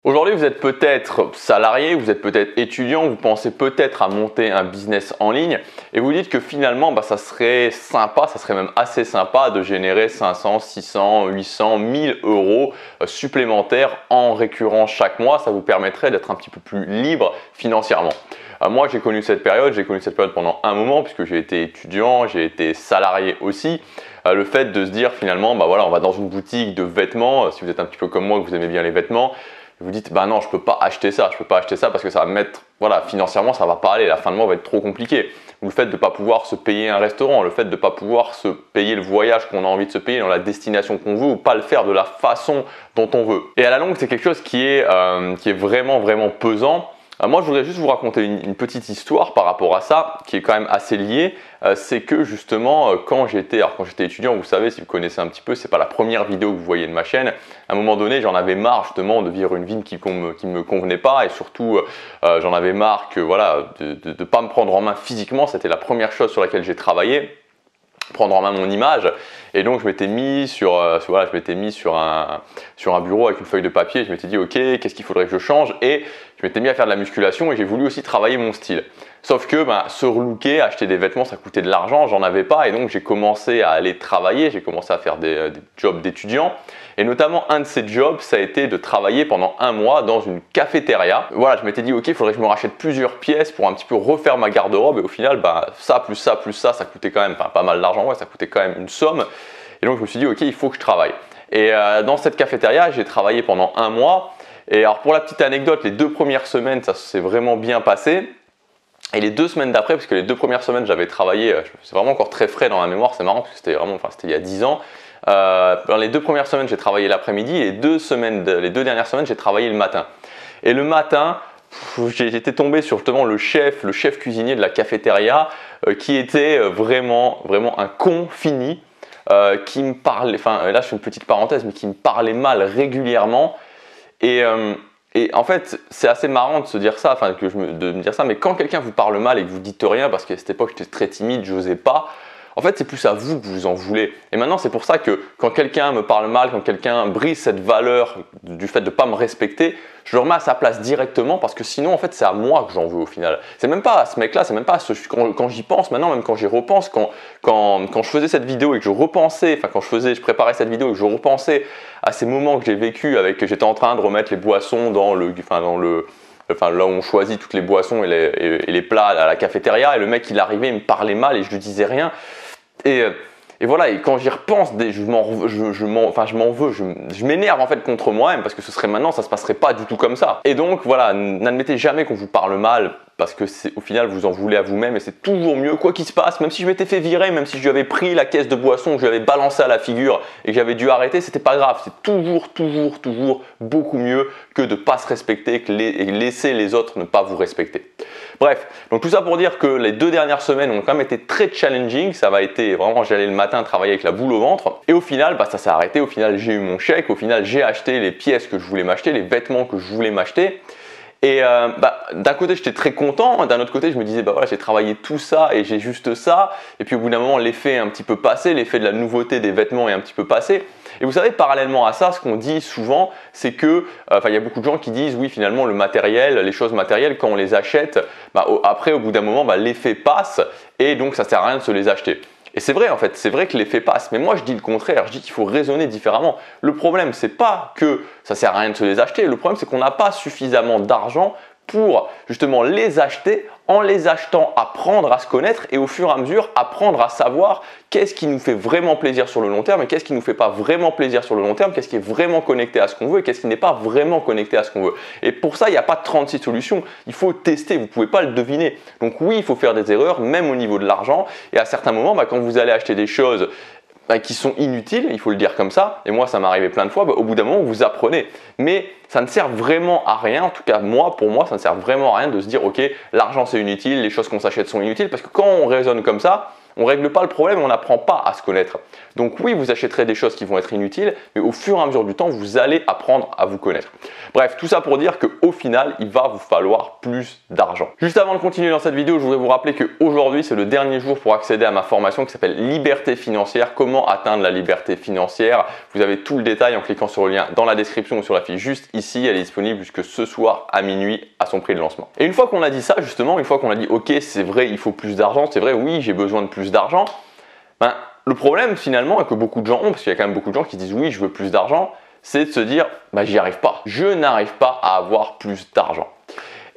Aujourd'hui, vous êtes peut-être salarié, vous êtes peut-être étudiant, vous pensez peut-être à monter un business en ligne et vous dites que finalement, ça serait sympa, ça serait même assez sympa de générer 500, 600, 800, 1000 euros supplémentaires en récurrent chaque mois. Ça vous permettrait d'être un petit peu plus libre financièrement. Moi, j'ai connu cette période pendant un moment puisque j'ai été étudiant, j'ai été salarié aussi. Le fait de se dire finalement, voilà, on va dans une boutique de vêtements, si vous êtes un petit peu comme moi, que vous aimez bien les vêtements, vous dites non, je peux pas acheter ça, parce que ça va me mettre, financièrement ça va pas aller, la fin de mois va être trop compliqué. Ou le fait de ne pas pouvoir se payer un restaurant, le fait de ne pas pouvoir se payer le voyage qu'on a envie de se payer dans la destination qu'on veut ou pas le faire de la façon dont on veut. Et à la longue, c'est quelque chose qui est vraiment pesant. Moi, je voudrais juste vous raconter une petite histoire par rapport à ça, qui est quand même assez liée. C'est que justement, quand j'étais étudiant, vous savez, si vous connaissez un petit peu, c'est pas la première vidéo que vous voyez de ma chaîne. À un moment donné, j'en avais marre justement de vivre une vie qui me convenait pas, et surtout, j'en avais marre que de pas me prendre en main physiquement. C'était la première chose sur laquelle j'ai travaillé. Prendre en main mon image, et donc je m'étais mis sur un bureau avec une feuille de papier. Je m'étais dit ok, qu'est-ce qu'il faudrait que je change, et je m'étais mis à faire de la musculation et j'ai voulu aussi travailler mon style. Sauf que se relooker, acheter des vêtements, ça coûtait de l'argent, j'en avais pas, et donc j'ai commencé à aller travailler, j'ai commencé à faire des jobs d'étudiant, et notamment un de ces jobs, ça a été de travailler pendant un mois dans une cafétéria. Voilà, je m'étais dit ok, il faudrait que je me rachète plusieurs pièces pour un petit peu refaire ma garde-robe, et au final, ça plus ça plus ça, ça coûtait quand même pas mal d'argent, ça coûtait quand même une somme, et donc je me suis dit ok, il faut que je travaille. Et dans cette cafétéria, j'ai travaillé pendant un mois. Et alors pour la petite anecdote, les 2 premières semaines, ça s'est vraiment bien passé. Et les 2 semaines d'après, parce que les 2 premières semaines, j'avais travaillé, c'est vraiment encore très frais dans ma mémoire, c'est marrant parce que c'était il y a 10 ans. Dans les 2 premières semaines, j'ai travaillé l'après-midi, et les 2 dernières semaines, j'ai travaillé le matin. Et le matin, j'étais tombé sur justement le chef cuisinier de la cafétéria, qui était vraiment un con fini, qui me parlait, là je fais une petite parenthèse, mais qui me parlait mal régulièrement. Et en fait, c'est assez marrant de se dire ça, de me dire ça, mais quand quelqu'un vous parle mal et que vous dites rien, parce qu'à cette époque j'étais très timide, j'osais pas, en fait c'est plus à vous que vous en voulez. Et maintenant c'est pour ça que quand quelqu'un me parle mal, quand quelqu'un brise cette valeur du fait de ne pas me respecter, je le remets à sa place directement, parce que sinon en fait c'est à moi que j'en veux au final. C'est même pas à ce mec là, c'est même pas à quand j'y pense maintenant, même quand j'y repense, quand je faisais cette vidéo et que je repensais, je préparais cette vidéo et que je repensais à ces moments que j'ai vécu que j'étais en train de remettre les boissons là où on choisit toutes les boissons et les plats à la cafétéria, et le mec il arrivait, il me parlait mal et je lui disais rien. Et voilà, et quand j'y repense, je m'en veux, je m'énerve en fait contre moi-même, parce que ça se passerait pas du tout comme ça. Et donc voilà, n'admettez jamais qu'on vous parle mal, parce que au final vous en voulez à vous-même, et c'est toujours mieux, quoi qu'il se passe, même si je m'étais fait virer, même si je lui avais pris la caisse de boisson, que je lui avais balancé à la figure et que j'avais dû arrêter, c'était pas grave, c'est toujours beaucoup mieux que de pas se respecter et laisser les autres ne pas vous respecter. Bref, donc tout ça pour dire que les 2 dernières semaines ont quand même été très challenging. Ça va été vraiment, j'allais le matin travailler avec la boule au ventre, et au final ça s'est arrêté. Au final j'ai eu mon chèque, au final j'ai acheté les pièces que je voulais m'acheter, les vêtements que je voulais m'acheter. Et d'un côté j'étais très content, d'un autre côté je me disais voilà, j'ai travaillé tout ça et j'ai juste ça, et puis au bout d'un moment l'effet est un petit peu passé, l'effet de la nouveauté des vêtements est un petit peu passé. Et vous savez, parallèlement à ça, ce qu'on dit souvent, c'est que il y a beaucoup de gens qui disent oui, finalement le matériel, les choses matérielles, quand on les achète, après au bout d'un moment l'effet passe, et donc ça sert à rien de se les acheter. Et c'est vrai en fait, c'est vrai que l'effet passe, mais moi je dis le contraire, je dis qu'il faut raisonner différemment. Le problème c'est pas que ça sert à rien de se les acheter, le problème c'est qu'on n'a pas suffisamment d'argent pour justement les acheter, en les achetant apprendre à se connaître, et au fur et à mesure apprendre à savoir qu'est-ce qui nous fait vraiment plaisir sur le long terme et qu'est-ce qui ne nous fait pas vraiment plaisir sur le long terme, qu'est-ce qui est vraiment connecté à ce qu'on veut et qu'est-ce qui n'est pas vraiment connecté à ce qu'on veut. Et pour ça, il n'y a pas 36 solutions, il faut tester, vous ne pouvez pas le deviner. Donc oui, il faut faire des erreurs, même au niveau de l'argent, et à certains moments, quand vous allez acheter des choses qui sont inutiles, il faut le dire comme ça, et moi ça m'est arrivé plein de fois, au bout d'un moment vous apprenez, mais ça ne sert vraiment à rien, en tout cas pour moi ça ne sert vraiment à rien de se dire ok, l'argent c'est inutile, les choses qu'on s'achète sont inutiles, parce que quand on raisonne comme ça, On ne règle pas le problème, on n'apprend pas à se connaître. Donc oui, vous achèterez des choses qui vont être inutiles, mais au fur et à mesure du temps, vous allez apprendre à vous connaître. Bref, tout ça pour dire qu'au final, il va vous falloir plus d'argent. Juste avant de continuer dans cette vidéo, je voudrais vous rappeler qu'aujourd'hui, c'est le dernier jour pour accéder à ma formation qui s'appelle Liberté financière. Comment atteindre la liberté financière? Vous avez tout le détail en cliquant sur le lien dans la description ou sur la fiche juste ici. Elle est disponible jusque ce soir à minuit à son prix de lancement. Et une fois qu'on a dit ça, justement, une fois qu'on a dit ok, c'est vrai, il faut plus d'argent, c'est vrai, oui, j'ai besoin de plus d'argent, le problème finalement, et que beaucoup de gens ont, parce qu'il y a quand même beaucoup de gens qui disent oui, je veux plus d'argent, c'est de se dire j'y arrive pas, je n'arrive pas à avoir plus d'argent.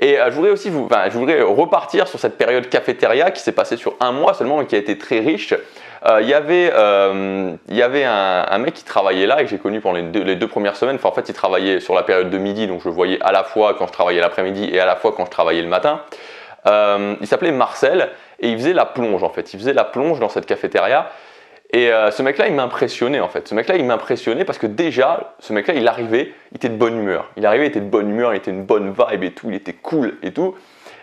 Et je voudrais repartir sur cette période cafétéria qui s'est passée sur un mois seulement et qui a été très riche. Il y avait un mec qui travaillait là et que j'ai connu pendant les deux premières semaines. Enfin, en fait, il travaillait sur la période de midi, donc je le voyais à la fois quand je travaillais l'après-midi et à la fois quand je travaillais le matin. Il s'appelait Marcel et il faisait la plonge en fait. Il faisait la plonge dans cette cafétéria. Et ce mec-là, il m'impressionnait en fait. Ce mec-là, il m'impressionnait parce que déjà, ce mec-là, il arrivait, il était de bonne humeur. Il arrivait, il était de bonne humeur, il était une bonne vibe et tout, il était cool et tout.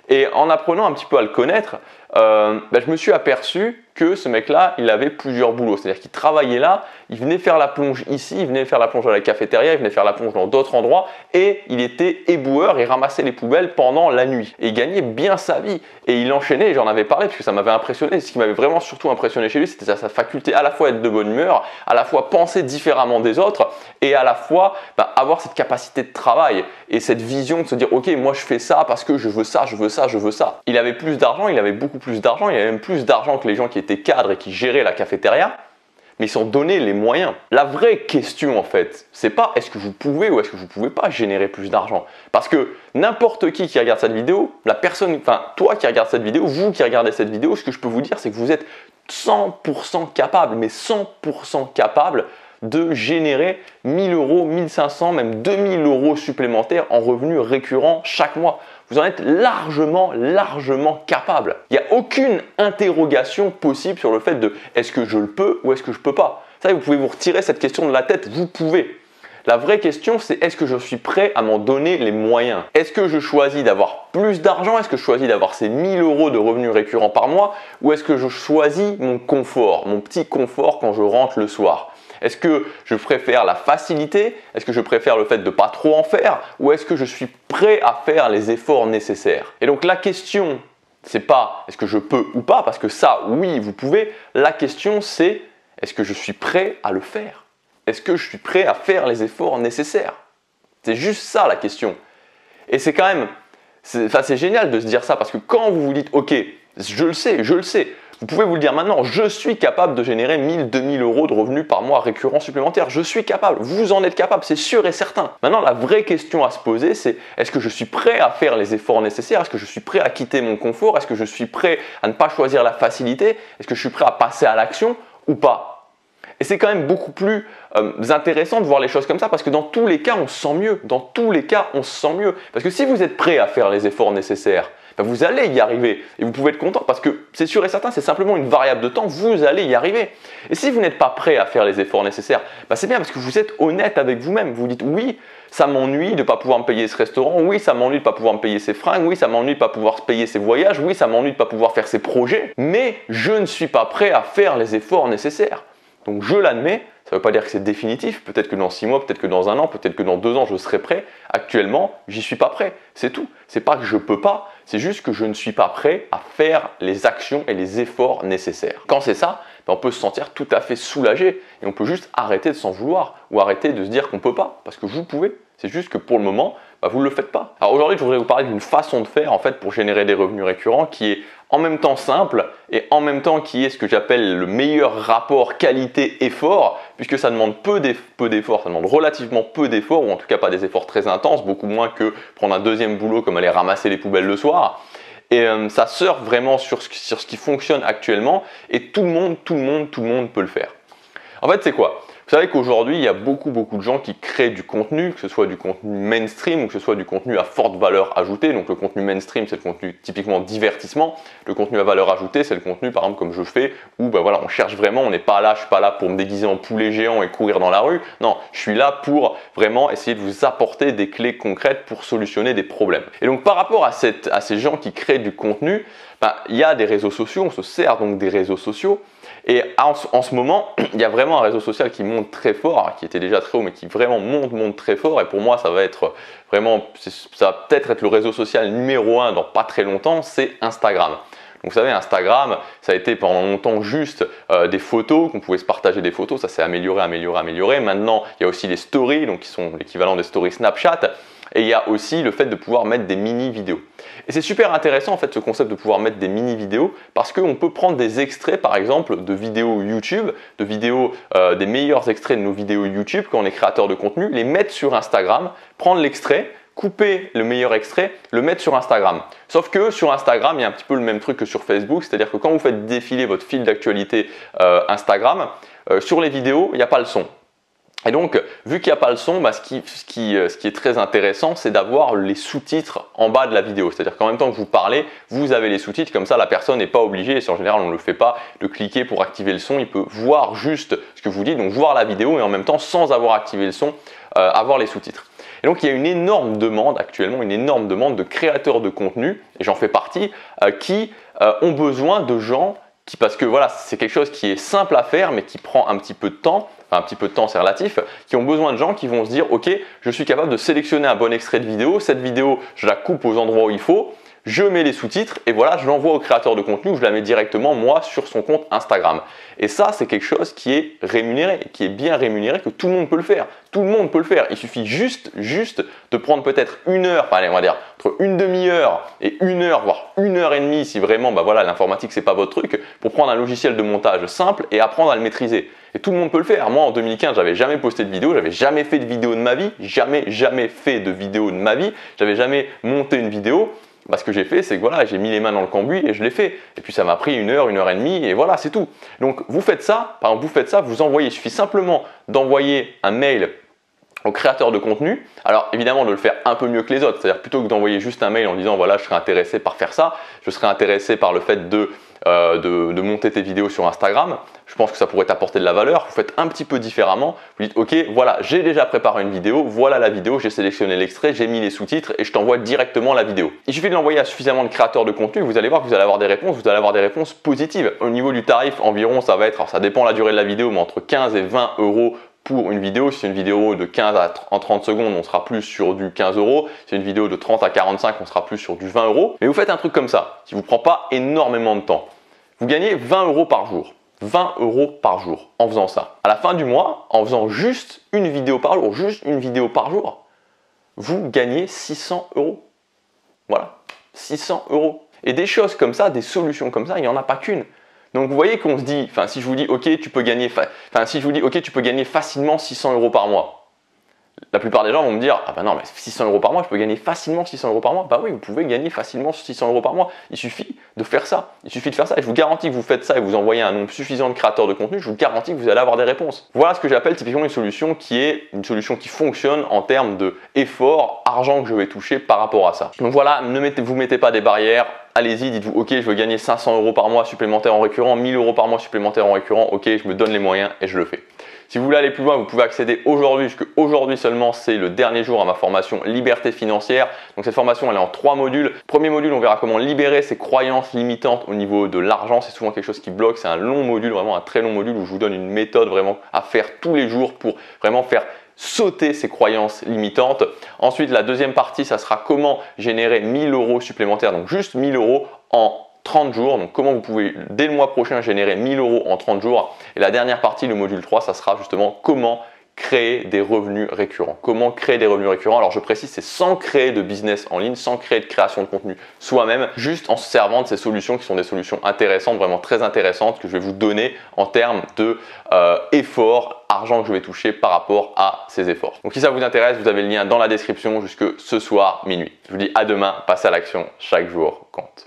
Et en apprenant un petit peu à le connaître, je me suis aperçu que ce mec-là, il avait plusieurs boulots. C'est-à-dire qu'il travaillait là, il venait faire la plonge ici, il venait faire la plonge à la cafétéria, il venait faire la plonge dans d'autres endroits et il était éboueur et ramassait les poubelles pendant la nuit. Et il gagnait bien sa vie. Et il enchaînait, j'en avais parlé parce que ça m'avait impressionné. Ce qui m'avait vraiment surtout impressionné chez lui, c'était sa faculté à la fois être de bonne humeur, à la fois penser différemment des autres et à la fois avoir cette capacité de travail et cette vision de se dire ok, moi je fais ça parce que je veux ça, je veux ça, je veux ça. Il avait plus d'argent, il avait beaucoup plus d'argent, il avait même plus d'argent que les gens qui étaient cadres et qui géraient la cafétéria, mais ils s'en donnaient les moyens. La vraie question en fait, c'est pas est-ce que vous pouvez ou est-ce que vous pouvez pas générer plus d'argent. Parce que n'importe qui regarde cette vidéo, toi qui regardes cette vidéo, vous qui regardez cette vidéo, ce que je peux vous dire c'est que vous êtes 100% capable, mais 100% capable de générer 1000 euros, 1500, même 2000 euros supplémentaires en revenus récurrents chaque mois. Vous en êtes largement capable. Il n'y a aucune interrogation possible sur le fait de est-ce que je le peux ou est-ce que je ne peux pas. Ça, vous pouvez vous retirer cette question de la tête, vous pouvez. La vraie question, c'est est-ce que je suis prêt à m'en donner les moyens? Est-ce que je choisis d'avoir plus d'argent? Est-ce que je choisis d'avoir ces 1000 euros de revenus récurrents par mois? Ou est-ce que je choisis mon confort, mon petit confort quand je rentre le soir? Est-ce que je préfère la facilité? Est-ce que je préfère le fait de ne pas trop en faire? Ou est-ce que je suis prêt à faire les efforts nécessaires? Et donc la question, c'est pas est-ce que je peux ou pas, parce que ça, oui, vous pouvez. La question, c'est est-ce que je suis prêt à le faire? Est-ce que je suis prêt à faire les efforts nécessaires? C'est juste ça la question. Et c'est quand même, c'est génial de se dire ça, parce que quand vous vous dites, ok, je le sais, vous pouvez vous le dire maintenant, je suis capable de générer 1000, 2000 euros de revenus par mois récurrents supplémentaires. Je suis capable, vous en êtes capable, c'est sûr et certain. Maintenant, la vraie question à se poser, c'est est-ce que je suis prêt à faire les efforts nécessaires? Est-ce que je suis prêt à quitter mon confort? Est-ce que je suis prêt à ne pas choisir la facilité? Est-ce que je suis prêt à passer à l'action ou pas? Et c'est quand même beaucoup plus intéressant de voir les choses comme ça parce que dans tous les cas, on se sent mieux. Dans tous les cas, on se sent mieux. Parce que si vous êtes prêt à faire les efforts nécessaires, vous allez y arriver et vous pouvez être content parce que c'est sûr et certain, c'est simplement une variable de temps, vous allez y arriver. Et si vous n'êtes pas prêt à faire les efforts nécessaires, c'est bien parce que vous êtes honnête avec vous-même. Vous dites oui, ça m'ennuie de ne pas pouvoir me payer ce restaurant, oui, ça m'ennuie de ne pas pouvoir me payer ces fringues, oui, ça m'ennuie de ne pas pouvoir payer ces voyages, oui, ça m'ennuie de ne pas pouvoir faire ces projets, mais je ne suis pas prêt à faire les efforts nécessaires. Donc je l'admets, ça ne veut pas dire que c'est définitif, peut-être que dans 6 mois, peut-être que dans 1 an, peut-être que dans 2 ans je serai prêt. Actuellement, j'y suis pas prêt, c'est tout. C'est pas que je peux pas, c'est juste que je ne suis pas prêt à faire les actions et les efforts nécessaires. Quand c'est ça, on peut se sentir tout à fait soulagé et on peut juste arrêter de s'en vouloir ou arrêter de se dire qu'on peut pas, parce que vous pouvez. C'est juste que pour le moment, vous ne le faites pas. Alors aujourd'hui, je voudrais vous parler d'une façon de faire en fait pour générer des revenus récurrents qui est en même temps simple et en même temps qui est ce que j'appelle le meilleur rapport qualité-effort, puisque ça demande peu d'efforts, ça demande relativement peu d'efforts, ou en tout cas pas des efforts très intenses, beaucoup moins que prendre un deuxième boulot comme aller ramasser les poubelles le soir. Et ça surfe vraiment sur ce qui fonctionne actuellement et tout le monde peut le faire. En fait, c'est quoi? Vous savez qu'aujourd'hui, il y a beaucoup de gens qui créent du contenu, que ce soit du contenu mainstream ou que ce soit du contenu à forte valeur ajoutée. Donc le contenu mainstream, c'est le contenu typiquement divertissement. Le contenu à valeur ajoutée, c'est le contenu, par exemple, comme je fais, où ben voilà, on cherche vraiment, on n'est pas là, je suis pas là pour me déguiser en poulet géant et courir dans la rue. Non, je suis là pour vraiment essayer de vous apporter des clés concrètes pour solutionner des problèmes. Et donc par rapport à ces gens qui créent du contenu, ben, il y a des réseaux sociaux, on se sert donc des réseaux sociaux. Et en ce moment, il y a vraiment un réseau social qui monte très fort, qui était déjà très haut, mais qui vraiment monte très fort. Et pour moi, ça va être vraiment, ça va peut-être être le réseau social numéro 1 dans pas très longtemps, c'est Instagram. Donc vous savez, Instagram, ça a été pendant longtemps juste des photos, qu'on pouvait se partager des photos, ça s'est amélioré. Maintenant, il y a aussi les stories, donc qui sont l'équivalent des stories Snapchat. Et il y a aussi le fait de pouvoir mettre des mini-vidéos. Et c'est super intéressant en fait ce concept de pouvoir mettre des mini-vidéos parce qu'on peut prendre des extraits par exemple de vidéos YouTube, de vidéos, des meilleurs extraits de nos vidéos YouTube quand on est créateur de contenu, les mettre sur Instagram, prendre l'extrait, couper le meilleur extrait, le mettre sur Instagram. Sauf que sur Instagram, il y a un petit peu le même truc que sur Facebook, c'est-à-dire que quand vous faites défiler votre fil d'actualité Instagram, sur les vidéos, il n'y a pas le son. Et donc, vu qu'il n'y a pas le son, bah, ce qui est très intéressant, c'est d'avoir les sous-titres en bas de la vidéo. C'est-à-dire qu'en même temps que vous parlez, vous avez les sous-titres, comme ça la personne n'est pas obligée, et si en général on ne le fait pas, de cliquer pour activer le son, il peut voir juste ce que vous dites, donc voir la vidéo et en même temps, sans avoir activé le son, avoir les sous-titres. Et donc il y a une énorme demande actuellement, une énorme demande de créateurs de contenu, et j'en fais partie, qui ont besoin de gens parce que voilà, c'est quelque chose qui est simple à faire mais qui prend un petit peu de temps, enfin un petit peu de temps c'est relatif, qui ont besoin de gens qui vont se dire ok, je suis capable de sélectionner un bon extrait de vidéo, cette vidéo je la coupe aux endroits où il faut, je mets les sous-titres et voilà, je l'envoie au créateur de contenu ou je la mets directement moi sur son compte Instagram. Et ça, c'est quelque chose qui est rémunéré, qui est bien rémunéré, que tout le monde peut le faire. Tout le monde peut le faire. Il suffit juste de prendre peut-être une heure, enfin allez, on va dire entre une demi-heure et une heure, voire une heure et demie, si vraiment, bah voilà, l'informatique c'est pas votre truc, pour prendre un logiciel de montage simple et apprendre à le maîtriser. Et tout le monde peut le faire. Moi, en 2015, j'avais jamais posté de vidéo, j'avais jamais fait de vidéo de ma vie, jamais fait de vidéo de ma vie, j'avais jamais monté une vidéo. Bah, ce que j'ai fait, c'est que voilà, j'ai mis les mains dans le cambouis et je l'ai fait. Et puis ça m'a pris une heure et demie et voilà, c'est tout. Donc vous faites ça, vous envoyez, il suffit simplement d'envoyer un mail au créateur de contenu. Alors évidemment de le faire un peu mieux que les autres, c'est-à-dire plutôt que d'envoyer juste un mail en disant voilà, je serais intéressé par faire ça, je serais intéressé par le fait de monter tes vidéos sur Instagram, je pense que ça pourrait t'apporter de la valeur. Vous faites un petit peu différemment, vous dites ok, voilà, j'ai déjà préparé une vidéo, voilà la vidéo, j'ai sélectionné l'extrait, j'ai mis les sous-titres et je t'envoie directement la vidéo. Il suffit de l'envoyer à suffisamment de créateurs de contenu, vous allez voir que vous allez avoir des réponses, positives. Au niveau du tarif, environ ça va être, alors ça dépend de la durée de la vidéo, mais entre 15 et 20 euros pour une vidéo. Si c'est une vidéo de 15 à 30 secondes, on sera plus sur du 15 euros. Si c'est une vidéo de 30 à 45, on sera plus sur du 20 euros. Mais vous faites un truc comme ça, qui ne vous prend pas énormément de temps. Vous gagnez 20 euros par jour. 20 euros par jour en faisant ça. À la fin du mois, en faisant juste une vidéo par jour, vous gagnez 600 euros. Voilà, 600 euros. Et des choses comme ça, des solutions comme ça, il n'y en a pas qu'une. Donc vous voyez qu'on se dit, enfin si je vous dis ok, tu peux gagner facilement 600 euros par mois. La plupart des gens vont me dire ah ben non mais 600 euros par mois, je peux gagner facilement 600 euros par mois. Bah oui, vous pouvez gagner facilement 600 euros par mois. Il suffit de faire ça. Et je vous garantis que vous faites ça et vous envoyez un nombre suffisant de créateurs de contenu, je vous garantis que vous allez avoir des réponses. Voilà ce que j'appelle typiquement une solution qui fonctionne en termes d'effort, argent que je vais toucher par rapport à ça. Donc voilà, vous mettez pas des barrières. Allez-y, dites-vous ok, je veux gagner 500 euros par mois supplémentaires en récurrent, 1000 euros par mois supplémentaires en récurrent, ok, je me donne les moyens et je le fais. Si vous voulez aller plus loin, vous pouvez accéder aujourd'hui, puisque aujourd'hui seulement c'est le dernier jour à ma formation Liberté financière. Donc cette formation elle est en 3 modules. Premier module, on verra comment libérer ses croyances limitantes au niveau de l'argent. C'est souvent quelque chose qui bloque, c'est un long module, vraiment un très long module où je vous donne une méthode vraiment à faire tous les jours pour vraiment faire sauter ces croyances limitantes. Ensuite, la deuxième partie, ça sera comment générer 1000 euros supplémentaires, donc juste 1000 euros en 30 jours. Donc comment vous pouvez dès le mois prochain générer 1000 euros en 30 jours. Et la dernière partie, le module 3, ça sera justement comment créer des revenus récurrents. Comment créer des revenus récurrents? Alors je précise, c'est sans créer de business en ligne, sans créer de création de contenu soi-même, juste en se servant de ces solutions qui sont des solutions intéressantes, vraiment très intéressantes, que je vais vous donner en termes de efforts, argent que je vais toucher par rapport à ces efforts. Donc si ça vous intéresse, vous avez le lien dans la description jusque ce soir minuit. Je vous dis à demain, passez à l'action, chaque jour compte.